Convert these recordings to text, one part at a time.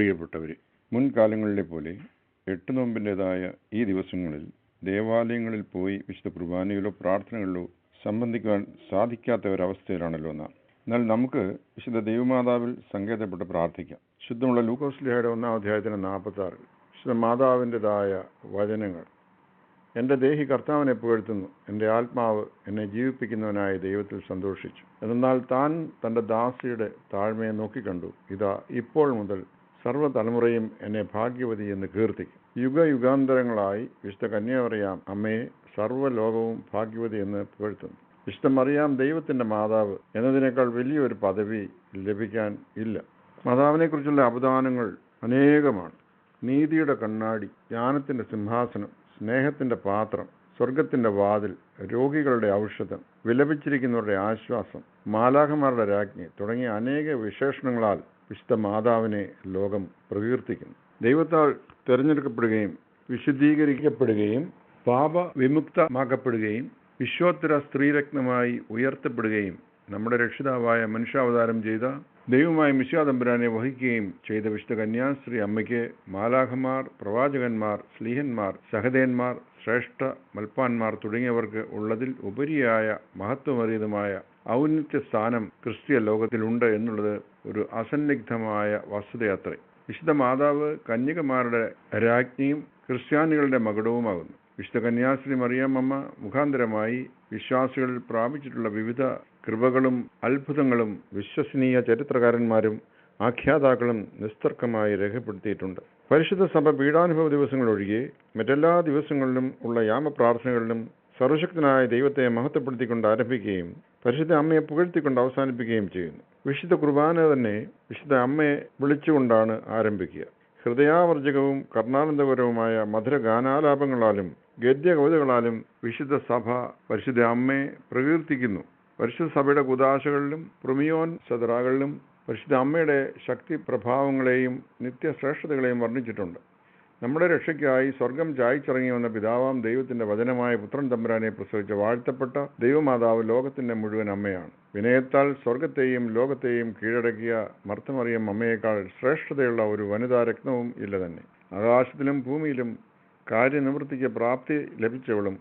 പ്രിയപ്പെട്ടവരെ, മുൻകാലങ്ങളിലെ പോലെ എട്ട് നോമ്പിൻ്റെതായ ഈ ദിവസങ്ങളിൽ ദേവാലയങ്ങളിൽ പോയി വിശുദ്ധ കുർബാനയിലോ പ്രാർത്ഥനകളിലോ സംബന്ധിക്കുവാൻ സാധിക്കാത്ത ഒരവസ്ഥയിലാണല്ലോ നാം. എന്നാൽ നമുക്ക് വിശുദ്ധ ദൈവമാതാവിൽ സങ്കേതപ്പെട്ട് പ്രാർത്ഥിക്കാം. ശുദ്ധമുള്ള ലൂക്കോസ്ലിഹയുടെ 1-ാം അധ്യായത്തിന് 46 വിശുദ്ധ മാതാവിൻ്റെതായ വചനങ്ങൾ. എൻ്റെ ദേഹി കർത്താവിനെ പുകഴ്ത്തുന്നു, എൻ്റെ ആത്മാവ് എന്നെ ജീവിപ്പിക്കുന്നവനായ ദൈവത്തിൽ സന്തോഷിച്ചു. എന്നാൽ താൻ തൻ്റെ ദാസിയുടെ താഴ്മയെ നോക്കിക്കണ്ടു. ഇതാ, ഇപ്പോൾ മുതൽ സർവ്വതലമുറയും എന്നെ ഭാഗ്യവതി എന്ന് കീർത്തിക്കും. യുഗയുഗാന്തരങ്ങളായി വിശുദ്ധ കന്യാമറിയാം അമ്മയെ സർവ്വലോകവും ഭാഗ്യവതി എന്ന് പുകഴ്ത്തുന്നു. വിശുദ്ധ മറിയാം ദൈവത്തിൻ്റെ മാതാവ് എന്നതിനേക്കാൾ വലിയൊരു പദവി ലഭിക്കാൻ ഇല്ല. മാതാവിനെക്കുറിച്ചുള്ള അപദാനങ്ങൾ അനേകമാണ്. നീതിയുടെ കണ്ണാടി, ജ്ഞാനത്തിൻ്റെ സിംഹാസനം, സ്നേഹത്തിൻ്റെ പാത്രം, സ്വർഗത്തിൻ്റെ വാതിൽ, രോഗികളുടെ ഔഷധം, വിലപിച്ചിരിക്കുന്നവരുടെ ആശ്വാസം, മാലാഖമാരുടെ രാജ്ഞി തുടങ്ങിയ അനേക വിശേഷണങ്ങളാൽ വിശുദ്ധ മാതാവിനെ ലോകം പ്രകീർത്തിക്കുന്നു. ദൈവത്താൽ തിരഞ്ഞെടുക്കപ്പെടുകയും വിശുദ്ധീകരിക്കപ്പെടുകയും പാപവിമുക്തമാക്കപ്പെടുകയും വിശ്വോത്തര സ്ത്രീരത്നമായി ഉയർത്തപ്പെടുകയും നമ്മുടെ രക്ഷിതാവായ മനുഷ്യാവതാരം ചെയ്ത ദൈവമായ മിശിഹാ തമ്പുരാനെ വഹിക്കുകയും ചെയ്ത വിശുദ്ധ കന്യാസ്ത്രീ അമ്മയ്ക്ക് മാലാഖമാർ, പ്രവാചകന്മാർ, സ്ലീഹന്മാർ, സഹദേന്മാർ, ശ്രേഷ്ഠ മൽപ്പാന്മാർ തുടങ്ങിയവർക്ക് ഉള്ളതിൽ ഉപരിയായ മഹത്വമേറിയതുമായ ഔന്നത്യ സ്ഥാനം ക്രിസ്തീയ ലോകത്തിലുണ്ട് എന്നുള്ളത് ഒരു അസന്നിഗ്ധമായ വസ്തുതയത്രേ. വിശുദ്ധ മാതാവ് കന്യകമാരുടെ രാജ്ഞിയും ക്രിസ്ത്യാനികളുടെ മകുടവുമാകുന്നു. വിശുദ്ധ കന്യാസ്ത്രീ മറിയാം അമ്മ മുഖാന്തരമായി വിശ്വാസികളിൽ പ്രാപിച്ചിട്ടുള്ള വിവിധ കൃപകളും അത്ഭുതങ്ങളും വിശ്വസനീയ ചരിത്രകാരന്മാരും ആഖ്യാതാക്കളും നിസ്തർക്കമായി രേഖപ്പെടുത്തിയിട്ടുണ്ട്. പരിശുദ്ധ സഭ പീഡാനുഭവ ദിവസങ്ങളൊഴികെ മറ്റെല്ലാ ദിവസങ്ങളിലും ഉള്ള യാമപ്രാർത്ഥനകളിലും സർവശക്തനായ ദൈവത്തെ മഹത്വപ്പെടുത്തിക്കൊണ്ട് ആരംഭിക്കുകയും പരിശുദ്ധ അമ്മയെ പുകഴ്ത്തിക്കൊണ്ട് അവസാനിപ്പിക്കുകയും ചെയ്യുന്നു. വിശുദ്ധ കുർബാന തന്നെ വിശുദ്ധ അമ്മയെ വിളിച്ചുകൊണ്ടാണ് ആരംഭിക്കുക. ഹൃദയാവർജകവും കർണാനന്ദപരവുമായ മധുര ഗാനാലാപങ്ങളാലും ഗദ്യകവിതകളാലും വിശുദ്ധ സഭ പരിശുദ്ധ അമ്മയെ പ്രകീർത്തിക്കുന്നു. പരിശുദ്ധ സഭയുടെ കുദാശകളിലും പ്രുമിയോൻ സദറാകളിലും പരിശുദ്ധ അമ്മയുടെ ശക്തി പ്രഭാവങ്ങളെയും നിത്യശ്രേഷ്ഠതകളെയും വർണ്ണിച്ചിട്ടുണ്ട്. നമ്മുടെ രക്ഷയ്ക്കായി സ്വർഗം ചായ്ച്ചിറങ്ങി വന്ന പിതാവാം ദൈവത്തിൻ്റെ വചനമായ പുത്രൻ തമ്പുരാനെ പ്രസവിച്ച വാഴ്ത്തപ്പെട്ട ദൈവമാതാവ് ലോകത്തിൻ്റെ മുഴുവൻ അമ്മയാണ്. വിനയത്താൽ സ്വർഗത്തെയും ലോകത്തെയും കീഴടക്കിയ മർത്തമറിയം അമ്മയേക്കാൾ ശ്രേഷ്ഠതയുള്ള ഒരു വനിതാ രത്നവും ഇല്ല തന്നെ. ആകാശത്തിലും ഭൂമിയിലും കാര്യനിവൃത്തിക്ക് പ്രാപ്തി ലഭിച്ചവളും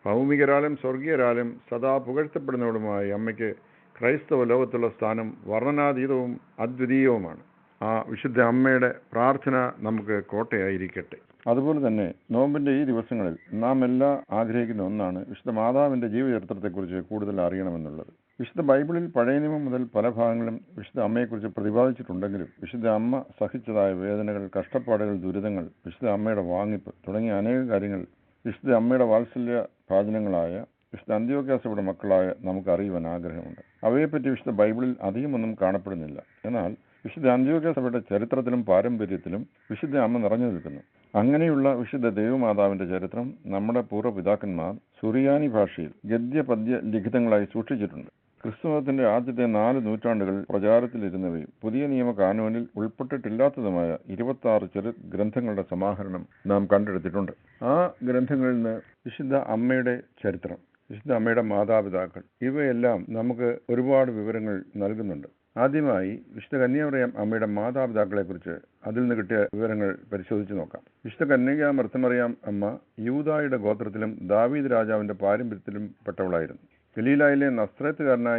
ഭൗമികരാലും സ്വർഗീയരാലും സദാ പുകഴ്ത്തപ്പെടുന്നവളുമായ അമ്മയ്ക്ക് ക്രൈസ്തവ ലോകത്തുള്ള സ്ഥാനം വർണ്ണനാതീതവും അദ്വിതീയവുമാണ്. ആ വിശുദ്ധ അമ്മയുടെ പ്രാർത്ഥന നമുക്ക് കോട്ടയായിരിക്കട്ടെ. അതുപോലെ തന്നെ നോമ്പിൻ്റെ ഈ ദിവസങ്ങളിൽ നാം എല്ലാം ആഗ്രഹിക്കുന്ന ഒന്നാണ് വിശുദ്ധ മാതാവിൻ്റെ ജീവചരിത്രത്തെക്കുറിച്ച് കൂടുതൽ അറിയണമെന്നുള്ളത്. വിശുദ്ധ ബൈബിളിൽ പഴയ നിയമം മുതൽ പല ഭാഗങ്ങളും വിശുദ്ധ അമ്മയെക്കുറിച്ച് പ്രതിപാദിച്ചിട്ടുണ്ടെങ്കിലും വിശുദ്ധ അമ്മ സഹിച്ചതായ വേദനകൾ, കഷ്ടപ്പാടുകൾ, ദുരിതങ്ങൾ, വിശുദ്ധ അമ്മയുടെ വാങ്ങിപ്പ് തുടങ്ങിയ അനേക കാര്യങ്ങൾ വിശുദ്ധ അമ്മയുടെ വാത്സല്യ ഭാജനങ്ങളായ വിശുദ്ധ അന്ത്യോക്യാസയുടെ മക്കളായ നമുക്ക് അറിയുവാൻ ആഗ്രഹമുണ്ട്. അവയെപ്പറ്റി വിശുദ്ധ ബൈബിളിൽ അധികമൊന്നും കാണപ്പെടുന്നില്ല. എന്നാൽ വിശുദ്ധ അന്ത്യോക്യ സഭയുടെ ചരിത്രത്തിലും പാരമ്പര്യത്തിലും വിശുദ്ധ അമ്മ നിറഞ്ഞു നിൽക്കുന്നു. അങ്ങനെയുള്ള വിശുദ്ധ ദൈവമാതാവിൻ്റെ ചരിത്രം നമ്മുടെ പൂർവ്വപിതാക്കന്മാർ സുറിയാനി ഭാഷയിൽ ഗദ്യപദ്യ ലിഖിതങ്ങളായി സൂക്ഷിച്ചിട്ടുണ്ട്. ക്രിസ്തുമതത്തിൻ്റെ ആദ്യത്തെ 4 നൂറ്റാണ്ടുകൾ പ്രചാരത്തിലിരുന്നവയും പുതിയ നിയമ കാനോനിൽ ഉൾപ്പെട്ടിട്ടില്ലാത്തതുമായ 26 ചെറു ഗ്രന്ഥങ്ങളുടെ സമാഹരണം നാം കണ്ടെടുത്തിട്ടുണ്ട്. ആ ഗ്രന്ഥങ്ങളിൽ നിന്ന് വിശുദ്ധ അമ്മയുടെ ചരിത്രം, വിശുദ്ധ അമ്മയുടെ മാതാപിതാക്കൾ ഇവയെല്ലാം നമുക്ക് ഒരുപാട് വിവരങ്ങൾ നൽകുന്നുണ്ട്. ആദ്യമായി വിശുദ്ധ കന്യാമറിയാം അമ്മയുടെ മാതാപിതാക്കളെക്കുറിച്ച് അതിൽ നിന്ന് കിട്ടിയ വിവരങ്ങൾ പരിശോധിച്ച് നോക്കാം. വിശുദ്ധ കന്യക മർത്തമറിയാം അമ്മ യൂദായുടെ ഗോത്രത്തിലും ദാവീദ് രാജാവിൻ്റെ പാരമ്പര്യത്തിലും പെട്ടവളായിരുന്നു. ഗലീലായിലെ നസ്രേത്തുകാരനായ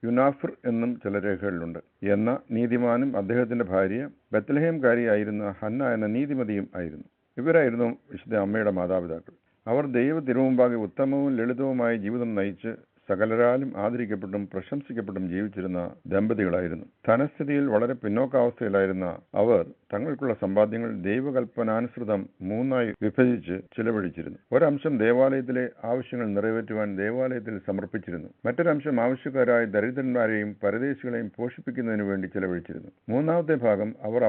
യുനാഫിർ എന്നും ചില രേഖകളിലുണ്ട്. എന്ന നീതിമാനും അദ്ദേഹത്തിൻ്റെ ഭാര്യ ബത്ലഹേംകാരിയായിരുന്ന ഹന്ന എന്ന നീതിമതിയും ആയിരുന്നു. ഇവരായിരുന്നു വിശുദ്ധ അമ്മയുടെ മാതാപിതാക്കൾ. അവർ ദൈവ തിരുമുമ്പാകെ ഉത്തമവും ലളിതവുമായ ജീവിതം നയിച്ച് സകലരാലും ആദരിക്കപ്പെട്ടും പ്രശംസിക്കപ്പെട്ടും ജീവിച്ചിരുന്ന ദമ്പതികളായിരുന്നു. ധനസ്ഥിതിയിൽ വളരെ പിന്നോക്കാവസ്ഥയിലായിരുന്ന അവർ തങ്ങൾക്കുള്ള സമ്പാദ്യങ്ങൾ ദൈവകൽപ്പനാനുസൃതം 3ആയി വിഭജിച്ച് ചിലവഴിച്ചിരുന്നു. ഒരംശം ദേവാലയത്തിലെ ആവശ്യങ്ങൾ നിറവേറ്റുവാൻ ദേവാലയത്തിൽ സമർപ്പിച്ചിരുന്നു. മറ്റൊരംശം ആവശ്യക്കാരായ ദരിദ്രന്മാരെയും പരദേശികളെയും പോഷിപ്പിക്കുന്നതിനു വേണ്ടി ചിലവഴിച്ചിരുന്നു. 3ാമത്തെ ഭാഗം അവർ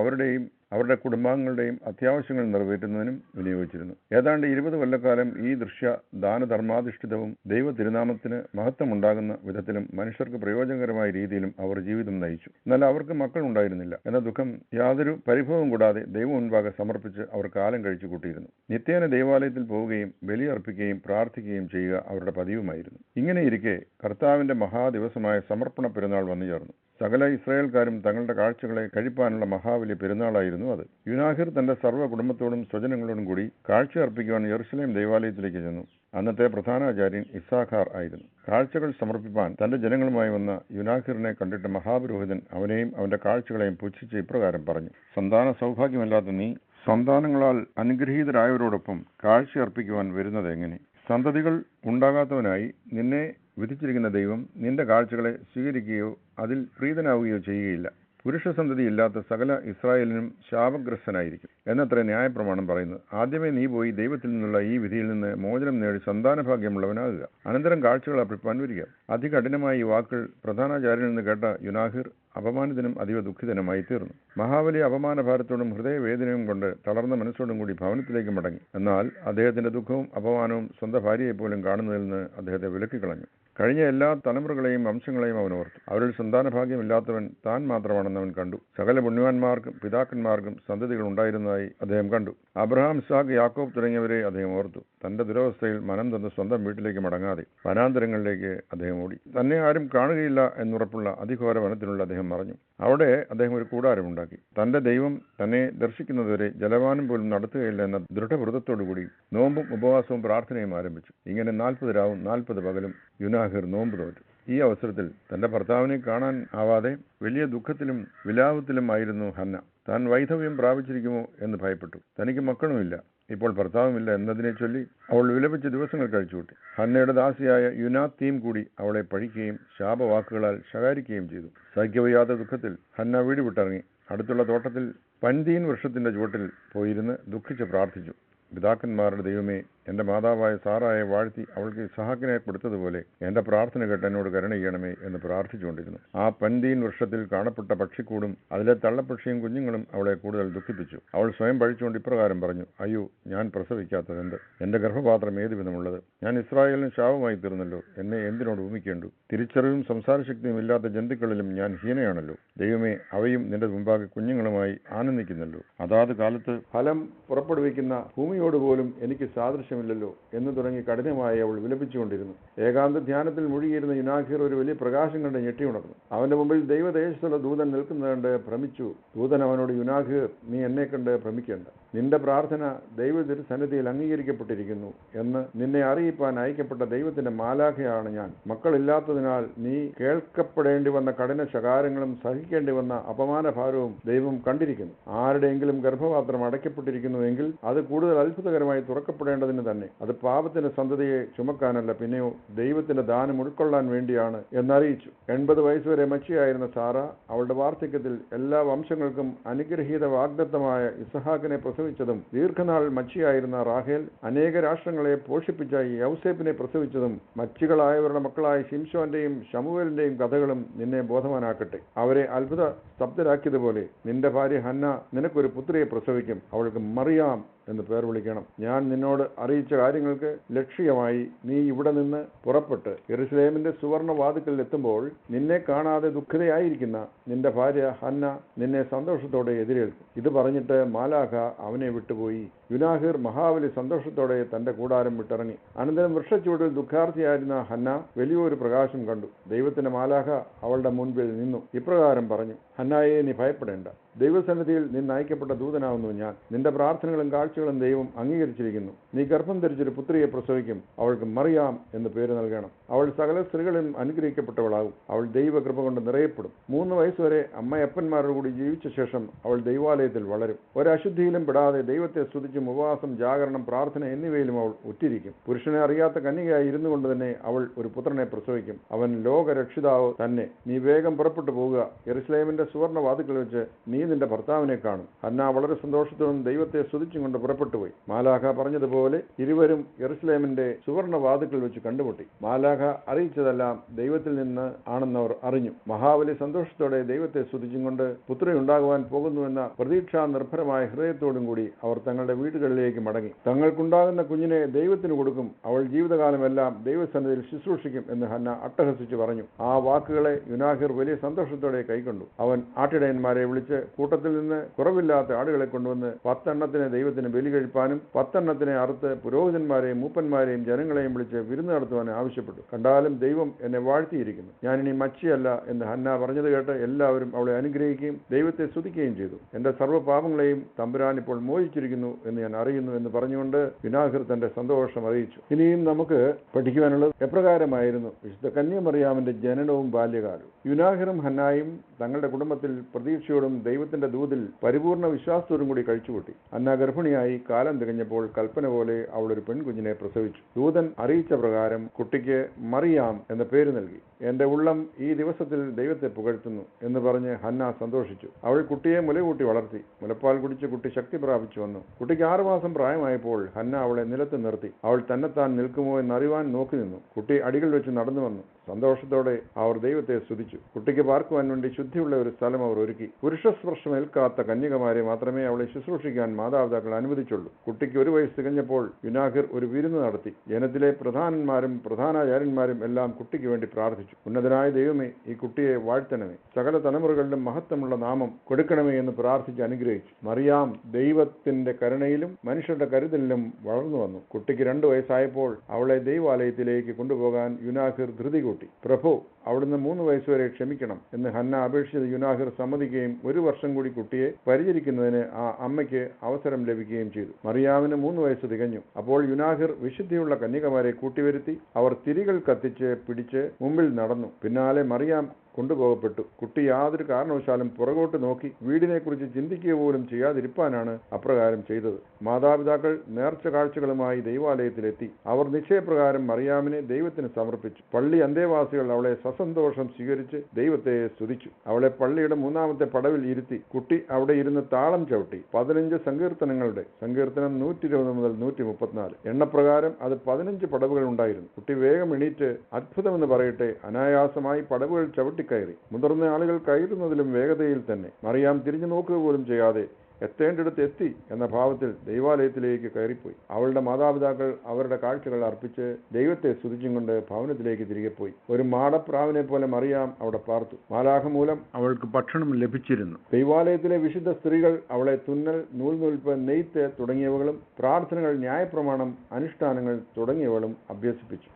അവരുടെ കുടുംബാംഗങ്ങളുടെയും അത്യാവശ്യങ്ങൾ നിറവേറ്റുന്നതിനും വിനിയോഗിച്ചിരുന്നു. ഏതാണ്ട് 20 കൊല്ലക്കാലം ഈ ദൃശ്യ ദാനധർമാധിഷ്ഠിതവും ദൈവ തിരുനാമത്തിന് മഹത്വമുണ്ടാകുന്ന വിധത്തിലും മനുഷ്യർക്ക് പ്രയോജനകരമായ രീതിയിലും അവർ ജീവിതം നയിച്ചു. എന്നാൽ അവർക്ക് മക്കൾ ഉണ്ടായിരുന്നില്ല എന്ന ദുഃഖം യാതൊരു പരിഭവവും കൂടാതെ ദൈവം മുൻപാകെ സമർപ്പിച്ച് അവർ കാലം കഴിച്ചു കൂട്ടിയിരുന്നു. നിത്യേന ദേവാലയത്തിൽ പോവുകയും ബലിയർപ്പിക്കുകയും പ്രാർത്ഥിക്കുകയും ചെയ്യുക അവരുടെ പതിവുമായിരുന്നു. ഇങ്ങനെയിരിക്കെ കർത്താവിൻ്റെ മഹാദിവസമായ സമർപ്പണ പെരുന്നാൾ വന്നു ചേർന്നു. സകല ഇസ്രായേൽക്കാരും തങ്ങളുടെ കാഴ്ചകളെ കഴിപ്പാനുള്ള മഹാവലിയ പെരുന്നാളായിരുന്നു അത്. യുനാഹിർ തന്റെ സർവ്വ കുടുംബത്തോടും സ്വജനങ്ങളോടും കൂടി കാഴ്ച അർപ്പിക്കുവാൻ യെറുശലേം ദൈവാലയത്തിലേക്ക് ചെന്നു. അന്നത്തെ പ്രധാനാചാര്യൻ ഇസ്സാഖാർ ആയിരുന്നു. കാഴ്ചകൾ സമർപ്പിപ്പാൻ തന്റെ ജനങ്ങളുമായി വന്ന യുനാഹിറിനെ കണ്ടിട്ട് മഹാപുരോഹിതൻ അവനെയും അവന്റെ കാഴ്ചകളെയും പുച്ഛിച്ച് ഇപ്രകാരം പറഞ്ഞു: സന്താന സൗഭാഗ്യമല്ലാത്ത നീ സന്താനങ്ങളാൽ അനുഗ്രഹീതരായവരോടൊപ്പം കാഴ്ച അർപ്പിക്കുവാൻ വരുന്നത് എങ്ങനെ? സന്തതികൾ ഉണ്ടാകാത്തവനായി നിന്നെ വിധിച്ചിരിക്കുന്ന ദൈവം നിന്റെ കാഴ്ചകളെ സ്വീകരിക്കുകയോ അതിൽ പ്രീതനാവുകയോ ചെയ്യുകയില്ല. പുരുഷസന്തതി ഇല്ലാത്ത സകല ഇസ്രായേലിനും ശാപഗ്രസ്തനായിരിക്കും എന്നത്ര ന്യായപ്രമാണം പറയുന്നത്. ആദ്യമേ നീ പോയി ദൈവത്തിൽ നിന്നുള്ള ഈ വിധിയിൽ നിന്ന് മോചനം നേടി സന്താനഭാഗ്യമുള്ളവനാകുക. അനന്തരം കാഴ്ചകൾ അർപ്പിപ്പാൻ വരിക. അതികഠിനമായ ഈ വാക്കുകൾ പ്രധാനാചാര്യനിൽ നിന്ന് കേട്ട യുനാഹിർ അപമാനിതനും അതീവ ദുഃഖിതനുമായി തീർന്നു. മഹാബലി അപമാനഭാരത്തോടും ഹൃദയവേദനയും കൊണ്ട് തളർന്ന മനസ്സോടും കൂടി ഭവനത്തിലേക്ക് മടങ്ങി. എന്നാൽ അദ്ദേഹത്തിന്റെ ദുഃഖവും അപമാനവും സ്വന്തം ഭാര്യയെപ്പോലും കാണുന്നതിൽ നിന്ന് അദ്ദേഹത്തെ വിലക്കിക്കളഞ്ഞു. കഴിഞ്ഞ എല്ലാ തലമുറകളെയും വംശങ്ങളെയും അവൻ ഓർത്തു. അവരിൽ സന്താനഭാഗ്യമില്ലാത്തവൻ താൻ മാത്രമാണെന്ന് അവൻ കണ്ടു. സകല പുണ്യവാന്മാർക്കും പിതാക്കന്മാർക്കും സന്തതികൾ ഉണ്ടായിരുന്നതായി അദ്ദേഹം കണ്ടു. അബ്രഹാം, ഇസ്ഹാക്ക്, യാക്കോബ് തുടങ്ങിയവരെ അദ്ദേഹം ഓർത്തു. തന്റെ ദുരവസ്ഥയിൽ മനം തന്ന് സ്വന്തം വീട്ടിലേക്ക് മടങ്ങാതെ വനാന്തരങ്ങളിലേക്ക് അദ്ദേഹം ഓടി. തന്നെ ആരും കാണുകയില്ല എന്നുറപ്പുള്ള അതിഘോര വനത്തിനുള്ള അദ്ദേഹം മറഞ്ഞു. അവിടെ അദ്ദേഹം ഒരു കൂടാരമുണ്ടാക്കി. തന്റെ ദൈവം തന്നെ ദർശിക്കുന്നതുവരെ ജലപാനം പോലും നടത്തുകയില്ല എന്ന ദൃഢവ്രതത്തോടുകൂടി നോമ്പും ഉപവാസവും പ്രാർത്ഥനയും ആരംഭിച്ചു. ഇങ്ങനെ 40 രാവും 40 പകലും യുനാഹിർ നോമ്പ് നോറ്റു. ഈ അവസരത്തിൽ തന്റെ ഭർത്താവിനെ കാണാൻ ആവാതെ വലിയ ദുഃഖത്തിലും വിലാപത്തിലും ആയിരുന്നു ഹന്ന. താൻ വൈധവ്യം പ്രാപിച്ചിരിക്കുമോ എന്ന് ഭയപ്പെട്ടു. തനിക്ക് മക്കളുമില്ല, ഇപ്പോൾ ഭർത്താവുമില്ല എന്നതിനെ ചൊല്ലി അവൾ വിലപിച്ച ദിവസങ്ങൾ കഴിച്ചുകൂട്ടി. ഹന്നയുടെ ദാസിയായ യുനാത്തീം കൂടി അവളെ പഴിക്കുകയും ശാപവാക്കുകളാൽ ശകാരിക്കുകയും ചെയ്തു. സഹിക്കവയ്യാത്ത ദുഃഖത്തിൽ ഹന്ന വീട് വിട്ടിറങ്ങി അടുത്തുള്ള തോട്ടത്തിൽ പൻതീൻ വൃക്ഷത്തിന്റെ ചുവട്ടിൽ പോയിരുന്ന് ദുഃഖിച്ച് പ്രാർത്ഥിച്ചു: പിതാക്കന്മാരുടെ ദൈവമേ, എൻ്റെ മാതാവായ സാറായെ വാഴ്ത്തി അവൾക്ക് ഇസ്ഹാക്കിനെ കൊടുത്തതുപോലെ എൻ്റെ പ്രാർത്ഥന കേട്ട് എന്നോട് കരുണ ചെയ്യണമേ എന്ന് പ്രാർത്ഥിച്ചുകൊണ്ടിരുന്നു. ആ പൻതീൻ വൃക്ഷത്തിൽ കാണപ്പെട്ട പക്ഷിക്കൂടും അതിലെ തള്ളപ്പക്ഷിയും കുഞ്ഞുങ്ങളും അവളെ കൂടുതൽ ദുഃഖിപ്പിച്ചു. അവൾ സ്വയം പഴിച്ചുകൊണ്ട് ഇപ്രകാരം പറഞ്ഞു: അയ്യോ, ഞാൻ പ്രസവിക്കാത്തതെന്ത്? എൻ്റെ ഗർഭപാത്രം ഏതു വിധമുള്ളത്? ഞാൻ ഇസ്രായേലിന് ശാപമായി തീർന്നല്ലോ. എന്നെ എന്തിനോട് ഭൂമിക്കേണ്ടു? തിരിച്ചറിവും സംസാരശക്തിയും ഇല്ലാത്ത ജന്തുക്കളിലും ഞാൻ ഹീനയാണല്ലോ. ദൈവമേ, അവയും നിന്റെ മുമ്പാകെ കുഞ്ഞുങ്ങളുമായി ആനന്ദിക്കുന്നല്ലോ. അതാത് കാലത്ത് ഫലം പുറപ്പെടുവിക്കുന്ന ഭൂമിയോടുപോലും എനിക്ക് സാദൃശ്യമില്ലല്ലോ എന്ന് തുടങ്ങി കഠിനമായി അവൾ വിലപിച്ചുകൊണ്ടിരുന്നു. ഏകാന്ത ധ്യാനത്തിൽ മുഴുകിയിരുന്ന യുനാഹിർ ഒരു വലിയ പ്രകാശം കണ്ട് ഞെട്ടിയുണർന്നു. അവന്റെ മുമ്പിൽ ദൈവദേശത്തുള്ള ദൂതൻ നിൽക്കുന്നത് കണ്ട് ഭ്രമിച്ചു. ദൂതൻ അവനോട്: യുനാഹിർ, നീ എന്നെ കണ്ട് ഭ്രമിക്കേണ്ട. നിന്റെ പ്രാർത്ഥന ദൈവസന്നിധിയിൽ അംഗീകരിക്കപ്പെട്ടിരിക്കുന്നു എന്ന് നിന്നെ അറിയിപ്പാൻ അയക്കപ്പെട്ട ദൈവത്തിന്റെ മാലാഖയാണ് ഞാൻ. മക്കളില്ലാത്തതിനാൽ നീ കേൾക്കപ്പെടേണ്ടി വന്ന കഠിന ശകാരങ്ങളും സഹിക്കേണ്ടി വന്ന അപമാനഭാരവും ദൈവം കണ്ടിരിക്കുന്നു. ആരുടെയെങ്കിലും ഗർഭപാത്രം അടയ്ക്കപ്പെട്ടിരിക്കുന്നുവെങ്കിൽ അത് കൂടുതൽ അത്ഭുതകരമായി തുറക്കപ്പെടേണ്ടതിന് തന്നെ. അത് പാപത്തിന്റെ സന്തതിയെ ചുമക്കാനല്ല, പിന്നെയോ ദൈവത്തിന്റെ ദാനം ഉൾക്കൊള്ളാൻ വേണ്ടിയാണ് എന്നറിയിച്ചു. 80 വയസ്സുവരെ മച്ചിയായിരുന്ന സാറ അവളുടെ വാർദ്ധക്യത്തിൽ എല്ലാ വംശങ്ങൾക്കും അനുഗ്രഹീത വാഗ്ദത്തമായ ഇസ്ഹാക്കിനെ പ്രസവിച്ചതും ദീർഘനാൾ മച്ചിയായിരുന്ന റാഹേൽ അനേക രാഷ്ട്രങ്ങളെ പോഷിപ്പിച്ച യൗസേപ്പിനെ പ്രസവിച്ചതും മച്ചികളായവരുടെ മക്കളായ ശിംശോന്റെയും ശമൂവേലിന്റെയും കഥകളും നിന്നെ ബോധവാനാക്കട്ടെ. അവരെ അത്ഭുത സ്തബ്ധരാക്കിയതുപോലെ നിന്റെ ഭാര്യ ഹന്ന നിനക്കൊരു പുത്രിയെ പ്രസവിക്കും. അവൾക്ക് മറിയാം എന്ന് പേർ വിളിക്കണം. ഞാൻ നിന്നോട് അറിയിച്ച കാര്യങ്ങൾക്ക് ലക്ഷ്യമായി നീ ഇവിടെ നിന്ന് പുറപ്പെട്ട് യെരുശലേമിന്റെ സുവർണ വാതിക്കൽ എത്തുമ്പോൾ നിന്നെ കാണാതെ ദുഃഖിതയായിരിക്കുന്ന നിന്റെ ഭാര്യ ഹന്ന നിന്നെ സന്തോഷത്തോടെ എതിരേൽക്കും. ഇത് പറഞ്ഞിട്ട് മാലാഖ അവനെ വിട്ടുപോയി. യുനാഹിർ മഹാബലി സന്തോഷത്തോടെ തന്റെ കൂടാരം വിട്ടിറങ്ങി. അനന്തരം വൃക്ഷച്ചുവട്ടിൽ ദുഃഖാർത്ഥിയായിരുന്ന ഹന്ന വലിയൊരു പ്രകാശം കണ്ടു. ദൈവത്തിന്റെ മാലാഖ അവളുടെ മുൻപിൽ നിന്നു ഇപ്രകാരം പറഞ്ഞു: ഹന്നായെ, നീ ഭയപ്പെടേണ്ട. ദൈവസന്നിധിയിൽ നിന്ന് അയക്കപ്പെട്ട ദൂതനാവുന്നു ഞാൻ. നിന്റെ പ്രാർത്ഥനകളും കാഴ്ചകളും ദൈവം അംഗീകരിച്ചിരിക്കുന്നു. നീ ഗർഭം ധരിച്ചൊരു പുത്രിയെ പ്രസവിക്കും. അവൾക്ക് മറിയാം എന്ന് പേര് നൽകണം. അവൾ സകല സ്ത്രീകളിലും അനുഗ്രഹിക്കപ്പെട്ടവളാകും. അവൾ ദൈവകൃപ കൊണ്ട് നിറയപ്പെടും. 3 വയസ്സുവരെ അമ്മയപ്പന്മാരോട് കൂടി ജീവിച്ച ശേഷം അവൾ ദൈവാലയത്തിൽ വളരും. ഒരശുദ്ധിയിലും പെടാതെ ദൈവത്തെ സ്തുതിച്ചും ഉപവാസം, ജാഗരണം, പ്രാർത്ഥന എന്നിവയിലും അവൾ ഉറ്റിരിക്കും. പുരുഷനെ അറിയാത്ത കന്യകയായി ഇരുന്നു കൊണ്ട് തന്നെ അവൾ ഒരു പുത്രനെ പ്രസവിക്കും. അവൻ ലോകരക്ഷിതാവ് തന്നെ. നീ വേഗം പുറപ്പെട്ടു പോവുക. യെരുശലേമിന്റെ സുവർണ വാതിക്കൽ വെച്ച് നീ നിന്റെ ഭർത്താവിനെ കാണും. ഹന്ന വളരെ സന്തോഷത്തോടും ദൈവത്തെ സ്തുതിച്ചും കൊണ്ട് പുറപ്പെട്ടുപോയി. മാലാഖ പറഞ്ഞതുപോലെ ഇരുവരും യെരുശലേമിന്റെ സുവർണ വാതിക്കൽ വെച്ച് കണ്ടുമുട്ടി. മാലാഖ അറിയിച്ചതെല്ലാം ദൈവത്തിൽ നിന്ന് ആണെന്നവർ അറിഞ്ഞു. മഹാബലി സന്തോഷത്തോടെ ദൈവത്തെ സ്തുതിച്ചും കൊണ്ട് പുത്രി ഉണ്ടാകുവാൻ പോകുന്നുവെന്ന പ്രതീക്ഷാ നിർഭരമായ ഹൃദയത്തോടും കൂടി അവർ തങ്ങളുടെ വീടുകളിലേക്ക് മടങ്ങി. തങ്ങൾക്കുണ്ടാകുന്ന കുഞ്ഞിനെ ദൈവത്തിന് കൊടുക്കും. അവൾ ജീവിതകാലമെല്ലാം ദൈവസന്നിധിയിൽ ശുശ്രൂഷിക്കും എന്ന് ഹന്ന അട്ടഹസിച്ചു പറഞ്ഞു. ആ വാക്കുകളെ യുനാഹിർ വലിയ സന്തോഷത്തോടെ കൈക്കൊണ്ടു. അവൻ ആട്ടിടയന്മാരെ വിളിച്ച് കൂട്ടത്തിൽ നിന്ന് കുറവില്ലാത്ത ആടുകളെ കൊണ്ടുവന്ന് 10 എണ്ണത്തിനെ ദൈവത്തിന് ബലി കഴിപ്പാനും 10 എണ്ണത്തിനെ അറുത്ത് പുരോഹിതന്മാരെയും മൂപ്പന്മാരെയും ജനങ്ങളെയും വിളിച്ച് വിരുന്ന് നടത്തുവാൻ ആവശ്യപ്പെട്ടു. കണ്ടാലും ദൈവം എന്നെ വാഴ്ത്തിയിരിക്കുന്നു, ഞാനിനി മച്ചിയല്ല എന്ന് ഹന്ന പറഞ്ഞത് കേട്ട് എല്ലാവരും അവളെ അനുഗ്രഹിക്കുകയും ദൈവത്തെ സ്തുതിക്കുകയും ചെയ്തു. എന്റെ സർവ്വപാപങ്ങളെയും തമ്പുരാൻ ഇപ്പോൾ മോചിച്ചിരിക്കുന്നു എന്ന് ഞാൻ അറിയുന്നു എന്ന് പറഞ്ഞുകൊണ്ട് യുനാഹിർ തന്റെ സന്തോഷം അറിയിച്ചു. ഇനിയും നമുക്ക് പഠിക്കുവാനുള്ളത് എപ്രകാരമായിരുന്നു വിശുദ്ധ കന്യാമറിയാമിന്റെ ജനനവും ബാല്യകാലവും. യുനാഹിറും ഹന്നായും തങ്ങളുടെ കുടുംബത്തിൽ പ്രതീക്ഷയോടും ദൈവത്തിന്റെ ദൂതിൽ പരിപൂർണ വിശ്വാസത്തോടും കൂടി കഴിച്ചുകൂട്ടി. ഹന്ന ഗർഭിണിയായി കാലം തികഞ്ഞപ്പോൾ കൽപ്പന പോലെ അവൾ ഒരു പെൺകുഞ്ഞിനെ പ്രസവിച്ചു. ദൂതൻ അറിയിച്ച പ്രകാരം കുട്ടിക്ക് മറിയാം എന്ന പേര് നൽകി. എന്റെ ഉള്ളം ഈ ദിവസത്തിൽ ദൈവത്തെ പുകഴ്ത്തുന്നു എന്ന് പറഞ്ഞ് ഹന്ന സന്തോഷിച്ചു. അവൾ കുട്ടിയെ മുലകൂട്ടി വളർത്തി. മുലപ്പാൽ കുടിച്ച് കുട്ടി ശക്തി പ്രാപിച്ചു വന്നു. കുട്ടിക്ക് 6 മാസം പ്രായമായപ്പോൾ ഹന്ന അവളെ നിലത്ത് നിർത്തി. അവൾ തന്നെത്താൻ നിൽക്കുമോ എന്നറിയുവാൻ നോക്കി നിന്നു. കുട്ടി അടികൾ വെച്ച് നടന്നു വന്നു. സന്തോഷത്തോടെ അവർ ദൈവത്തെ സ്തുതിച്ചു. കുട്ടിക്ക് പാർക്കുവാൻ വേണ്ടി ശുദ്ധിയുള്ള ഒരു സ്ഥലം അവർ ഒരുക്കി. പുരുഷസ്പർശമേൽക്കാത്ത കന്യകമാരെ മാത്രമേ അവളെ ശുശ്രൂഷിക്കാൻ മാതാപിതാക്കൾ അനുവദിച്ചുള്ളൂ. കുട്ടിക്ക് 1 വയസ്സ് തികഞ്ഞപ്പോൾ യുനാഹിർ ഒരു വിരുന്ന് നടത്തി. ജനത്തിലെ പ്രധാനന്മാരും പ്രധാനാചാര്യന്മാരും എല്ലാം കുട്ടിക്ക് വേണ്ടി പ്രാർത്ഥിച്ചു. ഉന്നതനായ ദൈവമേ, ഈ കുട്ടിയെ വാഴ്ത്തണമേ, സകല തലമുറകളിലും മഹത്വമുള്ള നാമം കൊടുക്കണമേ എന്ന് പ്രാർത്ഥിച്ച് അനുഗ്രഹിച്ചു. മറിയാം ദൈവത്തിന്റെ കരുണയിലും മനുഷ്യരുടെ കരുതലിലും വളർന്നു വന്നു. കുട്ടിക്ക് 2 വയസ്സായപ്പോൾ അവളെ ദൈവാലയത്തിലേക്ക് കൊണ്ടുപോകാൻ യുനാഹിർ ധൃതി കൂട്ടി. പ്രഭു, അവിടുന്ന് 3 വയസ്സുവരെ ക്ഷമിക്കണം എന്ന് ഹന്ന അപേക്ഷിച്ചത് യുനാഹിർ സമ്മതിക്കുകയും 1 വർഷം കൂടി കുട്ടിയെ പരിചരിക്കുന്നതിന് ആ അമ്മയ്ക്ക് അവസരം ലഭിക്കുകയും ചെയ്തു. മറിയാമിന് 3 വയസ്സ് തികഞ്ഞു. അപ്പോൾ യുനാഹിർ വിശുദ്ധിയുള്ള കന്യകമാരെ കൂട്ടിവരുത്തി. അവർ തിരികൾ കത്തിച്ച് പിടിച്ച് മുമ്പിൽ നടന്നു. പിന്നാലെ മറിയാം കൊണ്ടുപോകപ്പെട്ടു. കുട്ടി യാതൊരു കാരണവശാലും പുറകോട്ട് നോക്കി വീടിനെക്കുറിച്ച് ചിന്തിക്കുക പോലും ചെയ്യാതിരിപ്പാനാണ് അപ്രകാരം ചെയ്തത്. മാതാപിതാക്കൾ നേർച്ച കാഴ്ചകളുമായി ദൈവാലയത്തിലെത്തി. അവർ നിശ്ചയപ്രകാരം മറിയാമിനെ ദൈവത്തിന് സമർപ്പിച്ചു. പള്ളി അന്തേവാസികൾ അവളെ സസന്തോഷം സ്വീകരിച്ച് ദൈവത്തെ സ്തുതിച്ചു. അവളെ പള്ളിയുടെ 3-ാമത്തെ പടവിൽ ഇരുത്തി. കുട്ടി അവിടെ ഇരുന്ന് താളം ചവിട്ടി. 15 സങ്കീർത്തനങ്ങളുടെ സങ്കീർത്തനം 120 മുതൽ 134 എണ്ണപ്രകാരം അത് 15 പടവുകൾ ഉണ്ടായിരുന്നു. കുട്ടി വേഗം എണീറ്റ് അത്ഭുതമെന്ന് പറയട്ടെ അനായാസമായി പടവുകൾ ചവിട്ടിക്കയറി. മുതിർന്ന ആളുകൾ കയറുന്നതിലും വേഗതയിൽ തന്നെ. മറിയാം തിരിഞ്ഞു നോക്കുക പോലും ചെയ്യാതെ എത്തേണ്ടിടത്ത് എത്തി എന്ന ഭാവത്തിൽ ദൈവാലയത്തിലേക്ക് കയറിപ്പോയി. അവളുടെ മാതാപിതാക്കൾ അവരുടെ കാഴ്ചകൾ അർപ്പിച്ച് ദൈവത്തെ സ്തുതിച്ചും കൊണ്ട് ഭവനത്തിലേക്ക് തിരികെ പോയി. ഒരു മാടപ്രാവിനെ പോലെ മറിയാം അവിടെ പാർത്തു. മാലാഖ മൂലം അവൾക്ക് ഭക്ഷണം ലഭിച്ചിരുന്നു. ദൈവാലയത്തിലെ വിശുദ്ധ സ്ത്രീകൾ അവളെ തുന്നൽ, നൂൽനൂൽപ്പ്, നെയ്ത്ത് തുടങ്ങിയവകളും പ്രാർത്ഥനകൾ, ന്യായപ്രമാണം, അനുഷ്ഠാനങ്ങൾ തുടങ്ങിയവളും അഭ്യസിപ്പിച്ചു.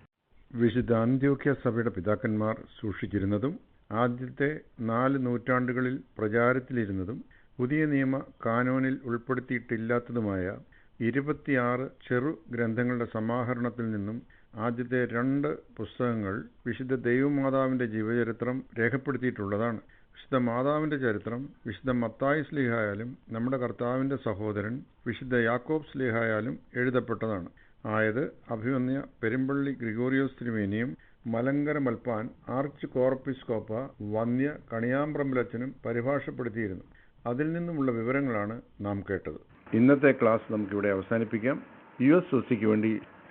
വിശുദ്ധ അന്ത്യോക്യ സഭയുടെ പിതാക്കന്മാർ സൂക്ഷിച്ചിരുന്നതും ആദ്യത്തെ 4 നൂറ്റാണ്ടുകളിൽ പ്രചാരത്തിലിരുന്നതും പുതിയ നിയമ കാനോനിൽ ഉൾപ്പെടുത്തിയിട്ടില്ലാത്തതുമായ 26 ചെറു ഗ്രന്ഥങ്ങളുടെ സമാഹരണത്തിൽ നിന്നും ആദ്യത്തെ 2 പുസ്തകങ്ങൾ വിശുദ്ധ ദൈവമാതാവിന്റെ ജീവചരിത്രം രേഖപ്പെടുത്തിയിട്ടുള്ളതാണ്. വിശുദ്ധ മാതാവിന്റെ ചരിത്രം വിശുദ്ധ മത്തായി ശ്ലീഹായാലും നമ്മുടെ കർത്താവിന്റെ സഹോദരൻ വിശുദ്ധ യാക്കോബ് ശ്ലീഹായാലും എഴുതപ്പെട്ടതാണ്. ആയത് അഭിവന്യ പെരുമ്പള്ളി ഗ്രിഗോറിയോസ് തിരുമേനിയും മലങ്കര മൽപ്പാൻ ആർച്ച് കോർപ്പിസ്കോപ്പ വന്യ കണിയാമ്പ്രമ്പലച്ചനും പരിഭാഷപ്പെടുത്തിയിരുന്നു. അതിൽ നിന്നുമുള്ള വിവരങ്ങളാണ് നാം കേട്ടത്. ഇന്നത്തെ ക്ലാസ് നമുക്കിവിടെ അവസാനിപ്പിക്കാം. USOC വേണ്ടി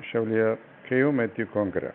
ഷൗലിയർ കെ.ഒ. മാത്യു കോങ്കര.